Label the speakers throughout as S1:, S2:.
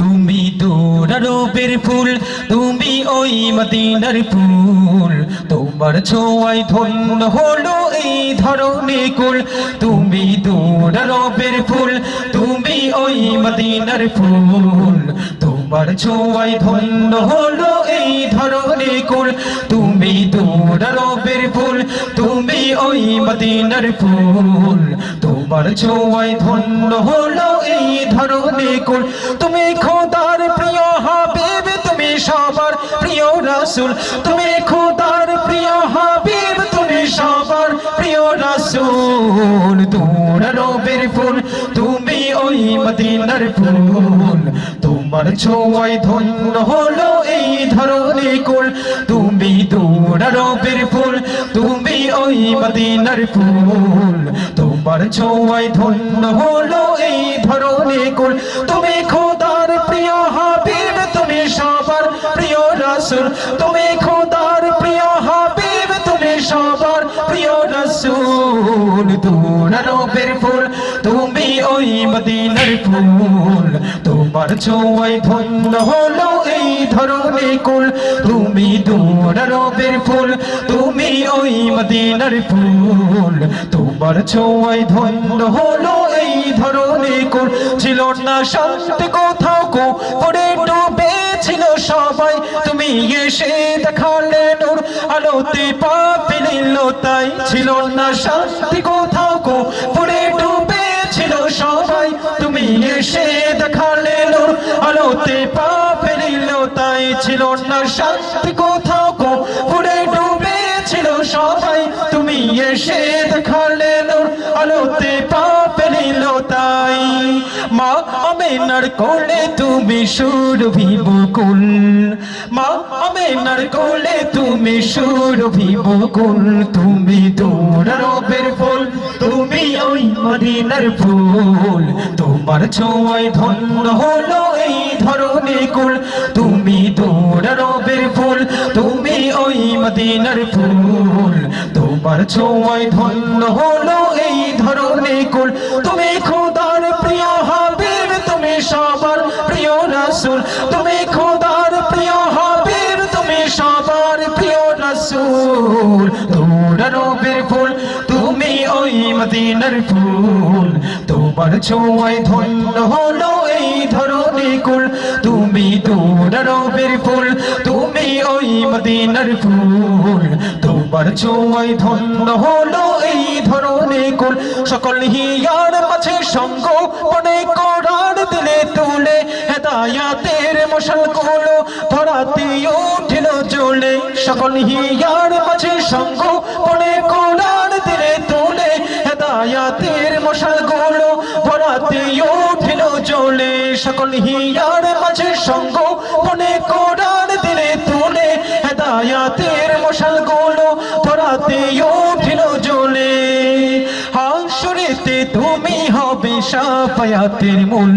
S1: তুমি দূরারোপের ফুল, তুমি ওই মদিনার ফুল, তোমার ছোঁয়ায় ধন্য হলো এই ধরণী কুল। তুমি দূরারোপের ফুল, তুমি ওই মদিনার ফুল, তোমার ছোঁয়ায় ধন্য হলো এই ধরণী কুল। তুমি দূরারোপের ফুল, তুমি ওই মদিনার ফুল, তোমার ছোঁয়ায় ধন্য হলো এই ধরণী কুল। তুমি খোদার প্রিয় হাবিব, তুমি সবার প্রিয় রাসূল, তুমি খোদার প্রিয় হাবিব, তুমি সবার প্রিয় রাসূল। দূরারোপের ফুল, তুমি ওই মদিনার ফুল, তোমার ছোঁয়ায় ধন্য হলো এই ধরণী কুল। তুমি দূরারোপের ফুল, তুমি ওই মদিনার ফুল, তোমার ছোঁয়ায় ধন্য হলো এই ধরণী কুল। তুমি খোদার প্রিয় হাবিব, তুমি সবার প্রিয় রাসূল, তুমি খোদার প্রিয় হাবিব, তুমি সবার প্রিয় রাসূল। দূরারোপের ফুল, তুমি ওই মদিনার ফুল, তোমার ছোঁয়ায় ধন্য হলো এই ধরণী কুল। তুমি দূরারোপের ফুল, তুমি ওই মদিনার ফুল, তোমার ছোঁয়ায় ধন্য হলো এই ধরণী কুল। ছিল না শান্তি কোথাও, পড়ে ডুবে ছিল সবাই, তুমি এসে দেখালে নূর, আলোতে পা ফেলিল তাই। ছিল না শান্তি কোথাও, পড়ে ডুবে ছিল সবাই, তুমি এসে দেখালে নূর, আলোতে পা ফেলিল তাই। ছিল না শান্তি কোথাও, পড়ে ডুবে ছিল সবাই, তুমি এসে দেখালে নূর, আলোতে পা ফেলিল তাই। মা আমেনার কোলে তুমি সুরভি বকুল, মা আমেনার কোলে তুমি সুরভি বকুল। তুমি দূরারোপের ফুল, তুমি ওই মদিনার ফুল, তোমার ছোঁয়ায় ধন্য হলো এই ধরণী কুল। তুমি দূরারোপের ফুল, তুমি ওই মদিনার ফুল, তোমার ছোঁয়ায় ধন্য হলো এই ধরণী কুল। তুমি খোদার প্রিয় হাবিব, তুমি সবার প্রিয় রাসূল, তুমি খোদার প্রিয় হাবিব, তুমি সবার প্রিয় রাসূল। দূরারোপের ফুল, তুমি ওই মদিনার ফুল, তোমার ছোঁয়ায় ধন্য হলো এই ধরণী কুল। তুমি দূরারোপের ফুল, তুমি ওই মদিনার ফুল, তোমার ছোঁয়ায় ধন্য হলো এই ধরণী কুল। সকল হিয়ার মাঝে সঙ্গ পড়ে কোরআন দিলে তুলে, হেদায়াতের মশাল গুলো ধরাতে উঠিল জ্বলে। সকল হিয়ার মাঝে সঙ্গ পড়ে কোরআন দিলে তুলে, হেদায়াতের মশাল গুলো ধরাতে উঠিল জ্বলে। সকল হিয়ার মাঝে সঙ্গ পড়ে কোরআন দিলে তুলে, হেদায়াতের মশাল গুলো ধরাতে উঠিল জ্বলে। হাসরেতে তুমি হবে শাফায়াতের মূল,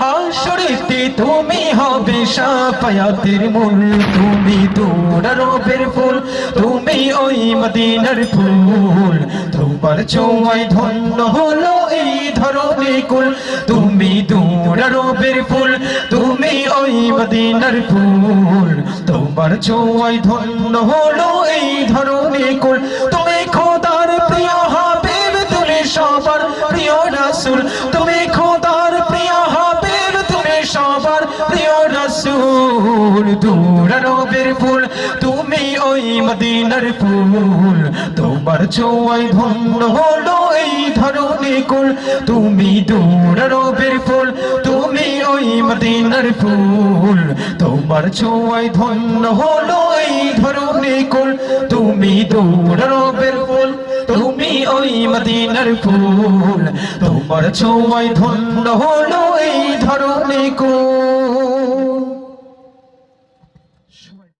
S1: হাসরেতে তুমি হবে শাফায়াতের মূল। তুমি দূরারোপের ফুল, তুমি ওই মদিনার ফুল, তোমার ছোঁয়ায় ধন্য হলো এই ধরণী কুল। তুমি দূরারোপের ফুল, তুমি ওই মদিনার ফুল, তোমার ছোঁয়ায় ধন্য হলো এই ধরণী কুল। তুমি খোদার প্রিয় হাবিব, তুমি সবার প্রিয় রাসূল, তুমি খোদার প্রিয় হাবিব, তুমি সবার প্রিয় রাসূল। দূরারোপের ফুল, তুমি ওই মদিনার ফুল, তোমার ছোঁয়ায় ধন্য হলো এই ধরণী কুল। তুমি দূরারোপের ফুল, তুমি ওই মদিনার ফুল, তোমার ছোঁয়ায় ধন্য হলো এই ধরণী কুল। তুমি দূরারোপের ফুল, তুমি ওই মদিনার ফুল, তোমার ছোঁয়ায় ধন্য হলো এই ধরণী কুল।